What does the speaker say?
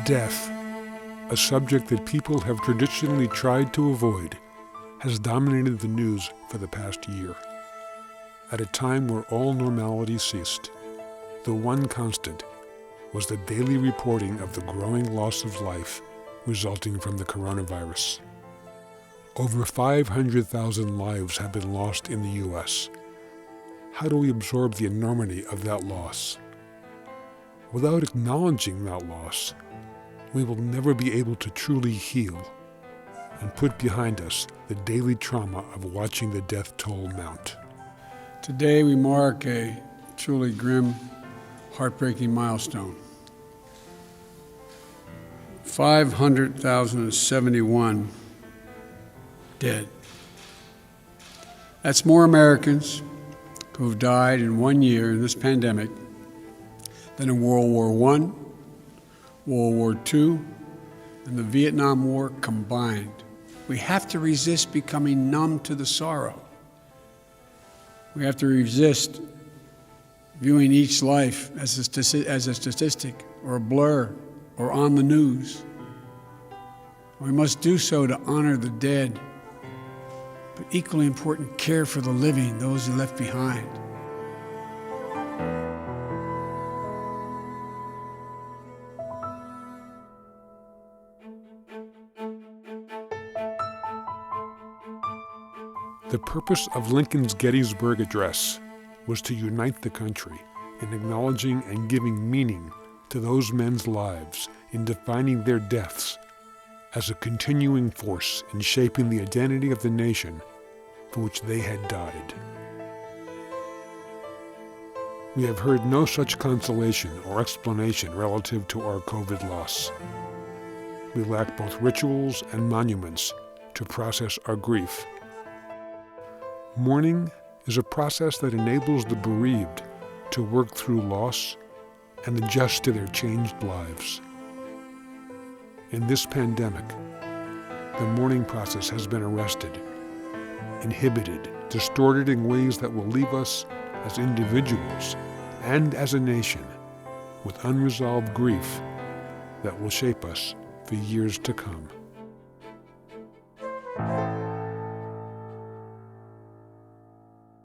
Death, a subject that people have traditionally tried to avoid, has dominated the news for the past year. At a time where all normality ceased, the one constant was the daily reporting of the growing loss of life resulting from the coronavirus. Over 500,000 lives have been lost in the U.S. How do we absorb the enormity of that loss? Without acknowledging that loss, we will never be able to truly heal and put behind us the daily trauma of watching the death toll mount. Today we mark a truly grim, heartbreaking milestone. 500,071 dead. That's more Americans who have died in 1 year in this pandemic than in World War I, World War II, and the Vietnam War combined. We have to resist becoming numb to the sorrow. We have to resist viewing each life as a statistic or a blur or on the news. We must do so to honor the dead, but equally important, care for the living, those who left behind. The purpose of Lincoln's Gettysburg Address was to unite the country in acknowledging and giving meaning to those men's lives in defining their deaths as a continuing force in shaping the identity of the nation for which they had died. We have heard no such consolation or explanation relative to our COVID loss. We lack both rituals and monuments to process our grief. Mourning is a process that enables the bereaved to work through loss and adjust to their changed lives. In this pandemic, the mourning process has been arrested, inhibited, distorted in ways that will leave us as individuals and as a nation with unresolved grief that will shape us for years to come.